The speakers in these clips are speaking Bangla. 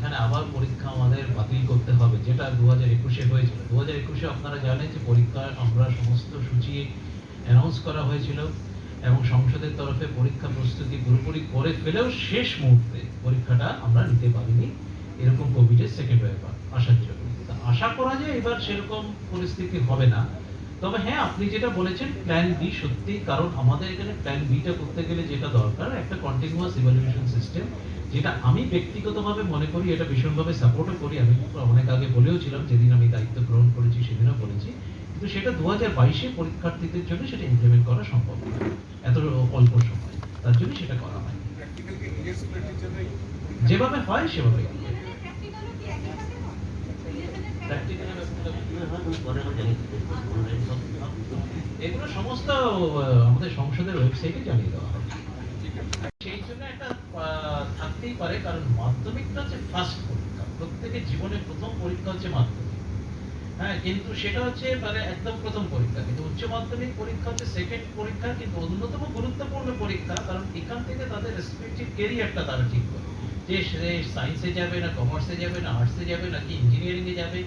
এখানে আবার পরীক্ষা আমাদের বাতিল করতে হবে, যেটা 2021-এ হয়েছিল। 2021-এ আপনারা জানেন যে পরীক্ষা আমরা সমস্ত সূচি অ্যানাউন্স করা হয়েছিল এবং সংসদের তরফে পরীক্ষা প্রস্তুতি পুরোপুরি করে ফেলেও শেষ মুহূর্তে পরীক্ষাটা আমরা নিতে পারিনি, এরকম কোভিডের সেকেন্ড ওয়েভ আসার জন্য। আশা করা যায় এবার সেরকম পরিস্থিতি হবে না। তবে হ্যাঁ, আপনি যেটা বলেছেন প্ল্যান বি সত্যি, কারণ আমাদের এখানে প্ল্যান বিটা করতে গেলে যেটা দরকার একটা কন্টিনিউয়াস ইভালুয়েশন সিস্টেম, যেটা আমি ব্যক্তিগতভাবে মনে করি, এটা ভীষণভাবে সাপোর্টও করি। আমি অনেক আগে বলেও ছিলাম, যেদিন আমি দায়িত্ব গ্রহণ করেছি সেদিনও বলেছি, কিন্তু সেটা 2022-এ পরীক্ষার্থীদের জন্য সেটা ইমপ্লিমেন্ট করা সম্ভব না এত অল্প সময়, তার জন্য সেটা করা হয়। যেভাবে হয় সেভাবে এগুলো সমস্ত আমাদের সংসদের ওয়েবসাইটে জানিয়ে দেওয়া হবে। সেই জন্য একটা থাকতেই পারে, কারণ মাধ্যমিকটা হচ্ছে ফার্স্ট পরীক্ষা, প্রত্যেকের জীবনে প্রথম পরীক্ষা হচ্ছে মাধ্যমিক। হ্যাঁ, কিন্তু সেটা হচ্ছে মানে একদম প্রথম পরীক্ষা, কিন্তু উচ্চ মাধ্যমিক পরীক্ষা হচ্ছে সেকেন্ড পরীক্ষা, কিন্তু অন্যতম গুরুত্বপূর্ণ পরীক্ষা, কারণ এখান থেকে তাদের রেসপেক্টিভ ক্যারিয়ারটা তারা ঠিক করে, যে সে সায়েন্সে যাবে না কমার্সে যাবে না আর্টসে যাবে নাকি ইঞ্জিনিয়ারিং এ যাবে।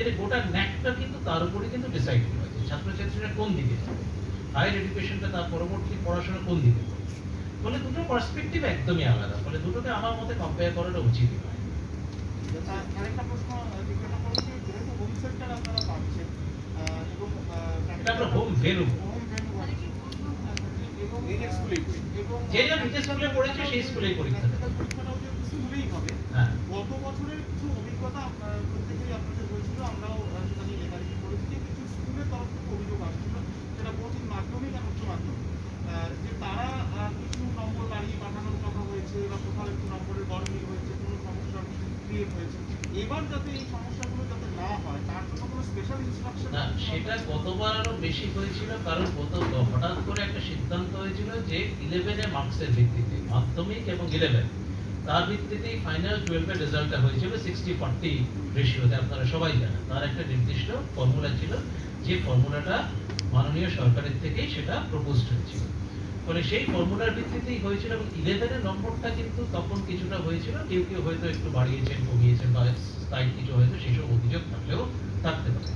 এর গোটা ন্যাকটা কিন্তু তার উপরে কিন্তু ডিসাইড হয়েছে, ছাত্রছাত্রীরা কোন দিকে যাবে, হায়ার এডুকেশনটা তার পরবর্তী পড়াশোনা কোন দিকে করবে। ফলে দুটো পার্সপেক্টিভ একদমই আলাদা, ফলে দুটোকে আমার মতে কম্পেয়ার করাটা উচিত নয়। আরেকটা প্রশ্ন জিজ্ঞাসা করছি, যেহেতু হোম সেন্টার আপনারা পাচ্ছেন এবং এটা আমরা হোম ভেন্যু, যে যে নিজের স্কুলে পড়েছে সেই স্কুলেই পরীক্ষা দেবে, স্কুলেই হবে। হ্যাঁ, গত বছরের কিছু অভিজ্ঞতা প্রত্যেকেই আপনাদের হয়েছিল, আমরাও সেটা নিয়ে লেখালেখি করেছি যে কিছু স্কুলের তরফ থেকে অভিযোগ আসছিল, সেটা বোধ মাধ্যমিক আর উচ্চ মাধ্যমিক, যে তারা কিছু নম্বর বাড়িয়ে পাঠানোর কথা হয়েছে বা কোথাও একটু নম্বরের গড়মিল হয়েছে, কোনো সমস্যা ক্রিয়েট হয়েছে। এবার যাতে এই সমস্যাগুলো যাতে না হয় তার জন্য কোনো স্পেশাল ইনস্ট্রাকশন। না, সেটা গতবার আরো বেশি হয়েছিল, কারণ হঠাৎ করে একটা সিদ্ধান্ত হয়েছিল যে 11 এ মার্কসের ভিত্তিতে, মাধ্যমিক এবং 11 তার ভিত্তিতেই ফাইনাল 12 এর রেজাল্টটা হয়েছিল 60-40 রেশিওতে, আপনারা সবাই জানেন। তার একটা নির্দিষ্ট ফর্মুলা ছিল, যে ফর্মুলাটা মাননীয় সরকারের থেকেই সেটা প্রপোজড হয়েছিল, ফলে সেই ফর্মুলার ভিত্তিতেই হয়েছিল। এবং 11 এর নম্বরটা কিন্তু তখন কিছুটা হয়েছিল, কেউ কেউ হয়তো একটু বাড়িয়েছেন কমিয়েছেন বা স্থায়ী কিছু হয়তো সেসব অভিযোগ থাকলেও থাকতে পারে।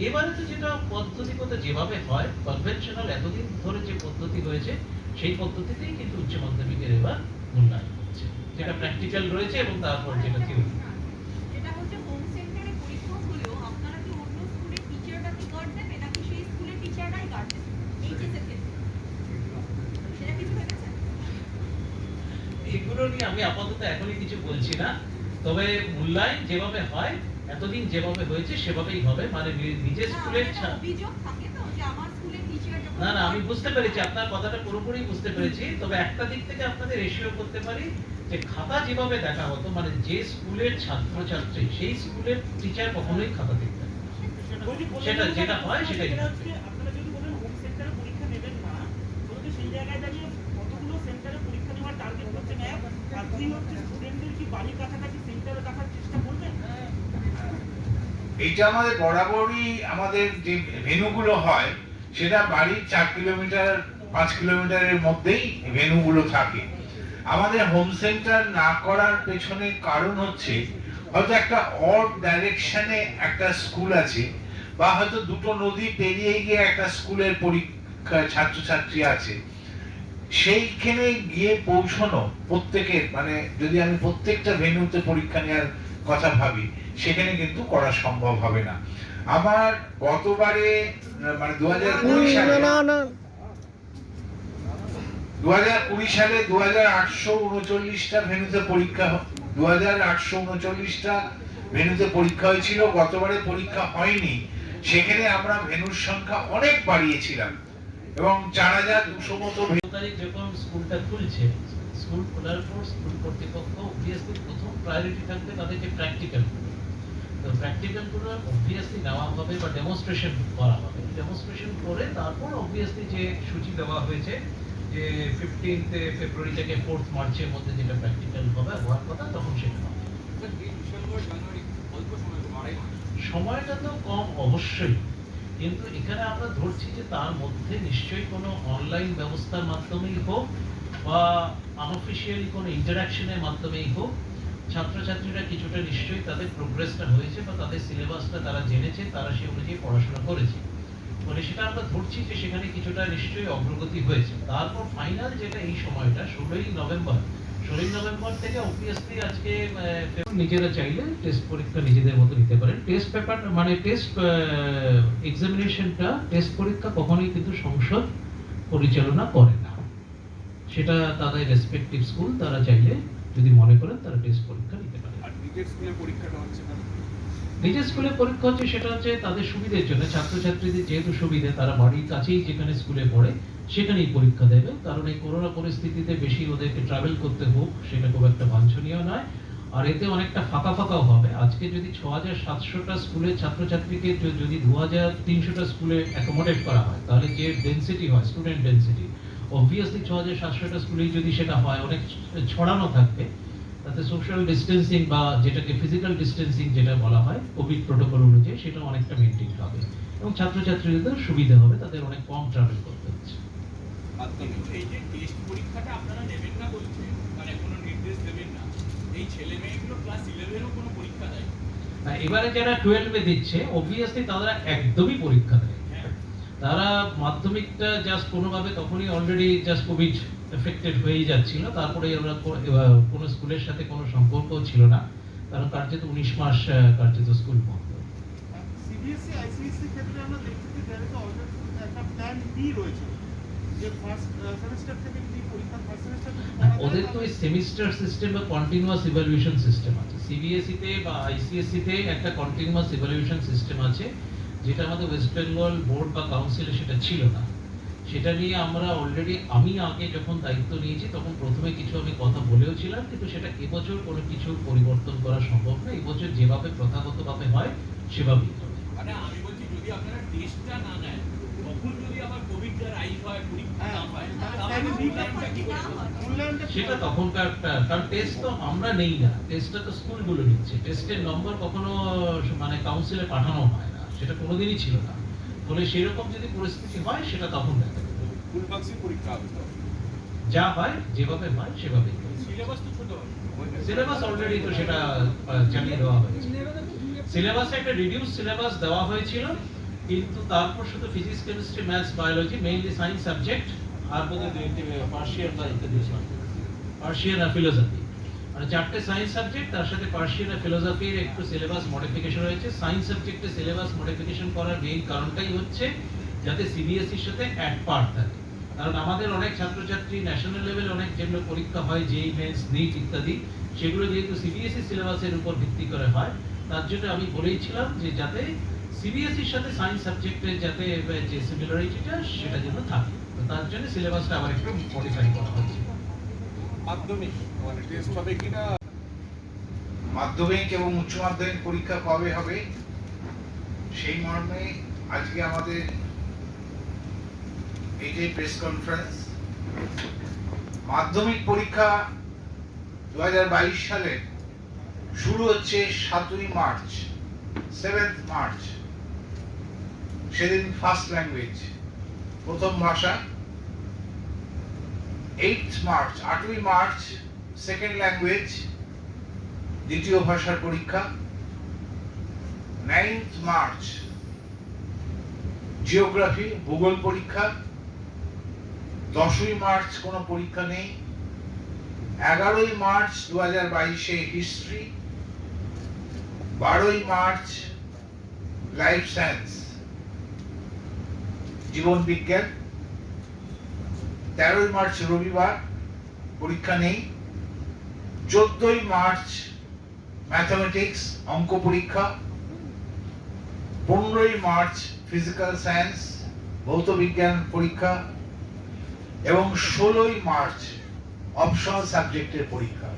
এবারে তো যেটা পদ্ধতিগত যেভাবে হয় কনভেনশনাল এতদিন ধরে যে পদ্ধতি হয়েছে সেই পদ্ধতিতেই কিন্তু উচ্চ মাধ্যমিকের এবার মূল্যায়ন হচ্ছে, যেটা প্র্যাকটিক্যাল রয়েছে এবং তারপর যেটা থিওরি। এটা হচ্ছে হোম সেন্টারে পরীক্ষা হলেও আপনারা কি অন্য স্কুলের টিচাররা কি গার্ড দেবে নাকি সেই স্কুলের টিচাররাই গার্ড দেবে এইচএস এর ক্ষেত্রে, সেটা কিছু ভেবেছেন? এগুলো নিয়ে আমি আপাতত এখনই কিছু বলছি না, তবে মূল্যায়ন যেভাবে হয় এতদিন যেভাবে হয়েছে সেভাবেই হবে, মানে নিজের স্কুলের অভিযোগ থাকে তো যে আমার স্কুলের টিচার যখন না না, আমি বুঝতে পেরেছি আপনার কথাটা, পুরোপুরি বুঝতে পেরেছি। তবে একটা দিক থেকে আপনাদের রেশিও করতে পারি, যে খাতা যেভাবে দেখা হতো, মানে যে স্কুলের ছাত্রছাত্রী সেই স্কুলের টিচার কখনোই খাতা দেখতেন না, সেটা যেটা হয় সেটাই। আপনারা যদি বলেন হোম সেন্টারে পরীক্ষা নেবেন না, তাহলে সেই জায়গায় দাঁড়িয়ে কতগুলো সেন্টারে পরীক্ষা নেওয়ার টার্গেট করছেন এক, আর দুই হচ্ছে স্টুডেন্টদের কি বাড়ির কাছাকাছি সেন্টারে রাখার চেষ্টা করবেন? এইটা আমাদের বরাবরই আমাদের যে ভেন্যুগুলো হয় সেটা বাড়ির 4 কিলোমিটার 5 কিলোমিটারের মধ্যেই ভেন্যুগুলো থাকে। আমাদের হোম সেন্টার না করার পেছনে কারণ হচ্ছে হয়তো একটা অড ডাইরেকশনে একটা স্কুল আছে, বা হয়তো দুটো নদী পেরিয়ে গিয়ে একটা স্কুলের পরীক্ষা ছাত্রছাত্রী আছে, সেইখানে গিয়ে পৌঁছানো প্রত্যেকের, মানে যদি আমি প্রত্যেকটা ভেন্যুতে পরীক্ষা নেওয়ার কথা ভাবি সেখানে কিন্তু করা সম্ভব হবে না। আমার গতবারে মানে 2020 সালে 2839টা ভেন্যুতে পরীক্ষা 2839টা ভেন্যুতে পরীক্ষা হয়েছিল। গতবারে পরীক্ষা হয়নি, সেখানে আমরা ভেন্যুর সংখ্যা অনেক বাড়িয়েছিলাম এবং 4200 মতো। তারিখ যখন স্কুলটা খুলছে, স্কুল খোলার পর স্কুল কর্তৃপক্ষ অবভিয়াসলি প্রথম প্রায়োরিটি থাকবে তাদের যে প্র্যাকটিক্যাল, তো প্র্যাকটিক্যাল গুলো অবভিয়াসলি নেওয়া হবে বা ডেমনস্ট্রেশন করা হবে। ডেমনস্ট্রেশন করে তারপর অবভিয়াসলি যে সূচি দেওয়া হয়েছে যে 15 ফেব্রুয়ারি থেকে 4 মার্চের মধ্যে যেটা প্র্যাকটিক্যাল হবে হওয়ার কথা, তখন সেটা হবে। সময়টা তো কম অবশ্যই, কিন্তু এখানে আমরা ধরছি যে তার মধ্যে নিশ্চয়ই কোনো অনলাইন ব্যবস্থার মাধ্যমেই হোক বা আনঅফিশিয়ালি কোনো ইন্টারাকশনের মাধ্যমেই হোক ছাত্রছাত্রীরা কিছুটা নিশ্চয়ই তাদের প্রোগ্রেসটা হয়েছে বা তাদের সিলেবাসটা তারা জেনেছে, তারা সেই অনুযায়ী পড়াশোনা করেছে। মানে সেটা আমরা ধরছি যে সেখানে কিছুটা নিশ্চয়ই অগ্রগতি হয়েছে। তারপর ফাইনাল যেটা এই সময়টা 16ই নভেম্বর থেকে অবভিয়াসলি আজকে নিজেরা চাইলে টেস্ট পরীক্ষা নিজেদের মতো নিতে পারেন। টেস্ট পেপার মানে টেস্ট এক্সামিনেশনটা, টেস্ট পরীক্ষা কখনোই কিন্তু সংসদ পরিচালনা করে না। সেটা তাদের রেসপেক্টিভ স্কুল তারা চাইলে যদি মনে করেন তারা টেস্ট পরীক্ষা নিতে পারে। আর নিজের স্কুলে পরীক্ষাটা হচ্ছে না, নিজের স্কুলে পরীক্ষা হচ্ছে, সেটা হচ্ছে তাদের সুবিধের জন্য। ছাত্রছাত্রীদের যেহেতু সুবিধে, তারা বাড়ির কাছেই যেখানে স্কুলে পড়ে সেখানেই পরীক্ষা দেবে। কারণ এই করোনা পরিস্থিতিতে বেশি ওদেরকে ট্রাভেল করতে হোক সেটা খুব একটা বাঞ্ছনীয় নয়। আর এতে অনেকটা ফাঁকা ফাঁকাও হবে। আজকে যদি 6700টা স্কুলের ছাত্রছাত্রীকে যদি 2300টা স্কুলে অ্যাকোমোডেট করা হয়, তাহলে যে ডেনসিটি হয়, স্টুডেন্ট ডেনসিটি, অবভিয়াসলি 6700টা স্কুলেই যদি সেটা হয়, অনেক ছড়ানো থাকবে। তাতে সোশ্যাল ডিস্টেন্সিং বা যেটাকে ফিজিক্যাল ডিস্টেন্সিং যেটা বলা হয় কোভিড প্রোটোকল অনুযায়ী, সেটা অনেকটা মেনটেন হবে এবং ছাত্রছাত্রীদের সুবিধা হবে, তাদের অনেক কম ট্রাভেল করতে হচ্ছে। কিন্তু এই যে টেস্ট পরীক্ষাটা আপনারা নেবেন না বলছে, মানে কোনো নির্দেশ দেবেন না, এই ছেলে মেয়েগুলো ক্লাস 11-এও কোনো পরীক্ষা দেয় না, এবারে যারা 12-এ দিচ্ছে অবভিয়াসলি তারা একদমই পরীক্ষা দেয়। তারা মাধ্যমিকটা জাস্ট কোনোভাবে তখনই অলরেডি জাস্ট কোভিড এফেক্টেড হয়েই যাচ্ছিল, তারপরে ওরা কোনো স্কুলের সাথে কোনো সম্পর্ক ছিল না, কারণ কার্যত 19 মাস কার্যত স্কুল বন্ধ। সিবিএসসি আইসিএসসি ক্ষেত্রে আমরা দেখছি যে there is already একটা প্ল্যান বি রয়েছে, যে ফার্স্ট সেমিস্টার থেকে যদি পরীক্ষা ফার্স্ট সেমিস্টার থেকে করা যায়, ওদের তো সেমিস্টার সিস্টেম বা কন্টিনিউয়াস ইভালুয়েশন সিস্টেম আছে। সিবিএসই তে বা আইসিএসসি তে একটা কন্টিনিউয়াস ইভালুয়েশন সিস্টেম আছে, যেটা আমাদের ওয়েস্ট বেঙ্গল বোর্ড বা কাউন্সিলে সেটা ছিল না। সেটা নিয়ে আমরা অলরেডি, আমি আগে যখন দায়িত্ব নিয়েছি তখন প্রথমে কিছু আমি কথা বলেও ছিলাম, কিন্তু সেটা এবছর কোনো কিছু পরিবর্তন করা সম্ভব না। এবছর যেভাবে প্রথাগতভাবে হয় সেভাবেই হবে। মানে আমি বলছি যদি আপনারা টেস্টটা না নেন, তখন যদি আবার কোভিডটা রাইজ হয়, পরীক্ষা না হয়, তাহলে মূল্যায়নটা কি করে হবে? মূল্যায়নটা সেটা তখনকার, কারণ টেস্ট তো আমরা নেই না, টেস্টটা তো স্কুলগুলো নিচ্ছে। টেস্টের নম্বর কখনো মানে কাউন্সিলে পাঠানো হয় না, সেটা কোনোদিনই ছিল না। ফলে সেরকম যদি পরিস্থিতি হয় সেটা তখন দেখা যাবে। ফুলবাক্সি পরীক্ষা হবে তো, যা হয় যেভাবে হয় সেভাবেই। সিলেবাস তো ছোট হবে। সিলেবাস অলরেডি তো সেটা চালিয়ে দেওয়া হয়েছে। সিলেবাসে একটা রিডিউস সিলেবাস দেওয়া হয়েছিল, কিন্তু তারপর শুধু physics, chemistry, maths, biology, mainly science subject, আর বোধহয় পার্সিয়ান বা ইত্যাদি, পার্সিয়ান আর ফিলোসফি, মানে 4টে সায়েন্স সাবজেক্ট, তার সাথে পার্সিয়ান আর ফিলোসফির একটু সিলেবাস মডিফিকেশন হয়েছে। সায়েন্স সাবজেক্টে সিলেবাস মডিফিকেশন করার মেইন কারণটাই হচ্ছে যাতে সিবিএসইর সাথে অ্যাড পার্ট থাকে। কারণ আমাদের অনেক ছাত্রছাত্রী ন্যাশনাল লেভেলে অনেক যেগুলো পরীক্ষা হয়, জেই মেন্স, নিট ইত্যাদি, সেগুলো যেহেতু সিবিএসই সিলেবাসের উপর ভিত্তি করে হয়, তার জন্য আমি বলেইছিলাম যে যাতে সিবিএসইর সাথে সায়েন্স সাবজেক্টের যাতে যে সিমিলারিটিটা সেটা যেন থাকে, তো তার জন্য সিলেবাসটা আবার একটু মডিফাই করা হয়েছে। মাধ্যমিক মানে টেস্ট হবে কিনা, মাধ্যমিক এবং উচ্চ মাধ্যমিক পরীক্ষা কবে হবে সেই মর্মে আজকে আমাদের এই যে প্রেস কনফারেন্স। মাধ্যমিক পরীক্ষা 2022 সালে শুরু হচ্ছে 7ই মার্চ, 7th মার্চ, সেদিন ফার্স্ট ল্যাঙ্গুয়েজ, প্রথম ভাষা। 8th মার্চ, 8ই মার্চ সেকেন্ড ল্যাঙ্গুয়েজ, দ্বিতীয় ভাষার পরীক্ষা। 9th মার্চ জিওগ্রাফি, ভূগোল পরীক্ষা। 10ই মার্চ কোনো পরীক্ষা নেই। 11ই মার্চ 2022-এ হিস্ট্রি। 12ই মার্চ লাইফ সায়েন্স, জীবন বিজ্ঞান। 13ই মার্চ রবিবার, পরীক্ষা নেই। 14ই মার্চ ম্যাথমেটিক্স, অঙ্ক পরীক্ষা। 15ই মার্চ ফিজিক্যাল সায়েন্স, ভৌত বিজ্ঞান পরীক্ষা। এবং 16ই মার্চ অপশনাল সাবজেক্টের পরীক্ষা।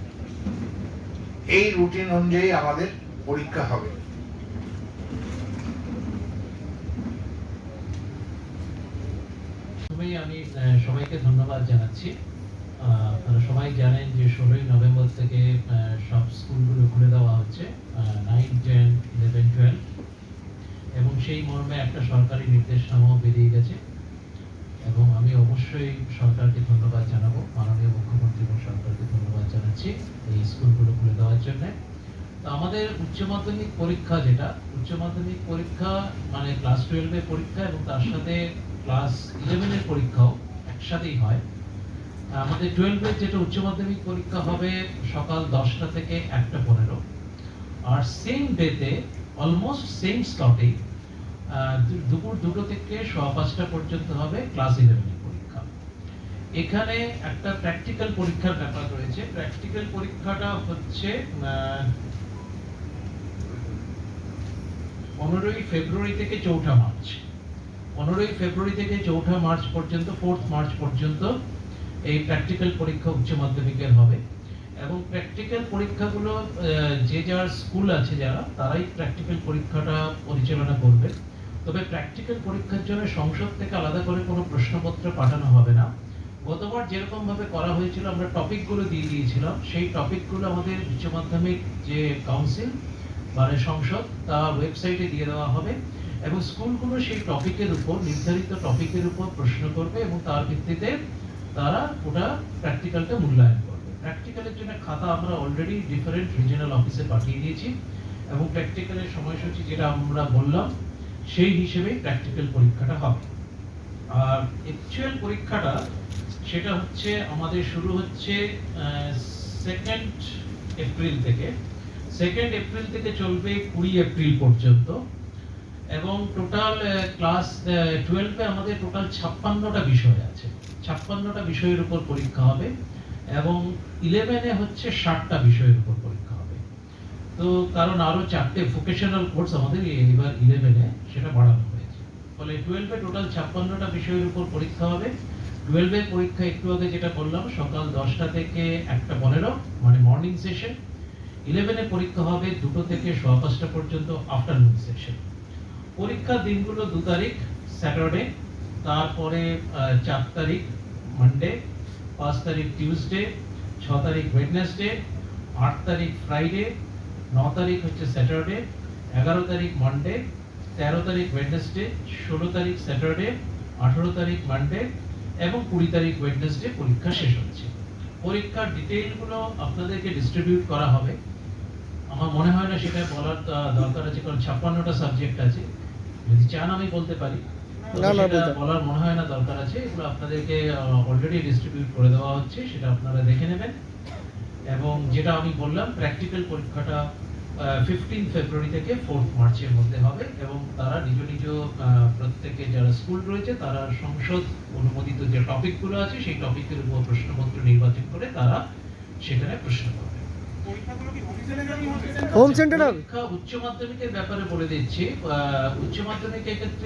এই রুটিন অনুযায়ী আমাদের পরীক্ষা হবে। আমি সবাইকে ধন্যবাদ জানাচ্ছি। আপনারা সবাই জানেন যে 16ই নভেম্বর থেকে সব স্কুলগুলো খুলে দেওয়া হচ্ছে, 9, 10, 11, 12, এবং সেই মর্মে একটা সরকারি নির্দেশনামাও বেরিয়ে গেছে। এবং আমি অবশ্যই সরকারকে ধন্যবাদ জানাবো, মাননীয় মুখ্যমন্ত্রী এবং সরকারকে ধন্যবাদ জানাচ্ছি এই স্কুলগুলো খুলে দেওয়ার জন্য। তো আমাদের উচ্চ মাধ্যমিক পরীক্ষা যেটা উচ্চ মাধ্যমিক পরীক্ষা মানে ক্লাস 12 এর পরীক্ষা এবং তার সাথে ক্লাস 11 এর পরীক্ষাও একসাথেই হয়। আমাদের 12 এর যেটা উচ্চ মাধ্যমিক পরীক্ষা হবে সকাল 10টা থেকে 1:15, আর সেম ডেতে অলমোস্ট সেম স্লটে দুপুর 2টো থেকে 5:15 পর্যন্ত হবে ক্লাস 11 এর পরীক্ষা। এখানে একটা প্র্যাকটিক্যাল পরীক্ষার ব্যাপার রয়েছে। প্র্যাকটিক্যাল পরীক্ষাটা হচ্ছে 15ই ফেব্রুয়ারি থেকে 4ঠা মার্চ। 15ই ফেব্রুয়ারি থেকে 4ঠা মার্চ পর্যন্ত 4th মার্চ পর্যন্ত এই প্র্যাকটিক্যাল পরীক্ষা উচ্চ মাধ্যমিকের হবে এবং প্র্যাকটিক্যাল পরীক্ষাগুলো যে যার স্কুল আছে যারা তারাই প্র্যাকটিক্যাল পরীক্ষাটা পরিচালনা করবে। তবে প্র্যাকটিক্যাল পরীক্ষার জন্য সংসদ থেকে আলাদা করে কোনো প্রশ্নপত্র পাঠানো হবে না। গতবার যেরকম ভাবে করা হয়েছিল আমরা টপিকগুলো দিয়ে দিয়েছিলাম, সেই টপিকগুলো আমাদের উচ্চ মাধ্যমিক যে কাউন্সিল মানে সংসদ তার ওয়েবসাইটে দিয়ে দেওয়া হবে এবং স্কুলগুলো সেই টপিকের উপর নির্ধারিত টপিকের উপর প্রশ্ন করবে এবং তার ভিত্তিতে তারা ওটা প্র্যাকটিক্যালটা মূল্যায়ন করবে। প্র্যাকটিক্যালের জন্য খাতা আমরা অলরেডি ডিফারেন্ট রিজিওনাল অফিসে পাঠিয়ে দিয়েছি এবং প্র্যাকটিক্যালের সময়সূচি যেটা আমরা বললাম সেই হিসেবেই প্র্যাকটিক্যাল পরীক্ষাটা হবে। আর অ্যাকচুয়াল পরীক্ষাটা সেটা হচ্ছে আমাদের শুরু হচ্ছে 2nd এপ্রিল থেকে। 2nd এপ্রিল থেকে চলবে 20 এপ্রিল পর্যন্ত এবং টোটাল ক্লাস 12 এ আমাদের টোটাল 56টা বিষয় আছে। 56টা বিষয়ের উপর পরীক্ষা হবে এবং 11 এ হচ্ছে 60টা বিষয়ের উপর পরীক্ষা হবে। তো কারণ আরো 4টে ভোকেশনাল কোর্স আমাদের এবার 11 এ সেটা বাড়ানো হয়েছে। ফলে 12 এ টোটাল 56টা বিষয়ের উপর পরীক্ষা হবে। 12 এর পরীক্ষা একটু আগে যেটা বললাম সকাল 10টা থেকে 1:15 মানে মর্নিং সেশন। 11 এ পরীক্ষা হবে 2টো থেকে 5:15 পর্যন্ত আফটারনুন সেশন। পরীক্ষার দিনগুলো 2 তারিখ স্যাটারডে, তারপরে 4 তারিখ মানডে, 5 তারিখ টিউসডে, 6 তারিখ ওয়েডনেসডে, 8 তারিখ ফ্রাইডে, 9 তারিখ হচ্ছে স্যাটারডে, 11 তারিখ মানডে, 13 তারিখ ওয়েডনেসডে, 16 তারিখ স্যাটারডে, 18 তারিখ মানডে এবং 20 তারিখ ওয়েডনেসডে পরীক্ষা শেষ হচ্ছে। পরীক্ষার ডিটেইলগুলো আপনাদেরকে ডিস্ট্রিবিউট করা হবে। আমার মনে হয় না সেটা বলার দরকার আছে কারণ 56টা সাবজেক্ট আছে। যদি চান আমি বলতে পারি, না, সেটা বলতে। বলার মনে হয় না দরকার আছে। এগুলো আপনাদেরকে অলরেডি ডিস্ট্রিবিউট করে দেওয়া হচ্ছে, সেটা আপনারা দেখে নেবেন। এবং যেটা আমি বললাম প্র্যাকটিক্যাল পরীক্ষাটা 15 ফেব্রুয়ারি থেকে 4th মার্চের মধ্যে হবে এবং তারা নিজ নিজ প্রত্যেকে যারা স্কুল রয়েছে তারা সংসদ অনুমোদিত যে টপিকগুলো আছে সেই টপিকের উপর প্রশ্নপত্র নির্বাচন করে তারা সেখানে প্রশ্ন করবে। পরীক্ষাগুলো কি হোম সেন্টারেই হবে? হোম সেন্টার হবে? পরীক্ষা উচ্চ মাধ্যমিকের ব্যাপারে বলে দিচ্ছি। উচ্চ মাধ্যমিকের ক্ষেত্রে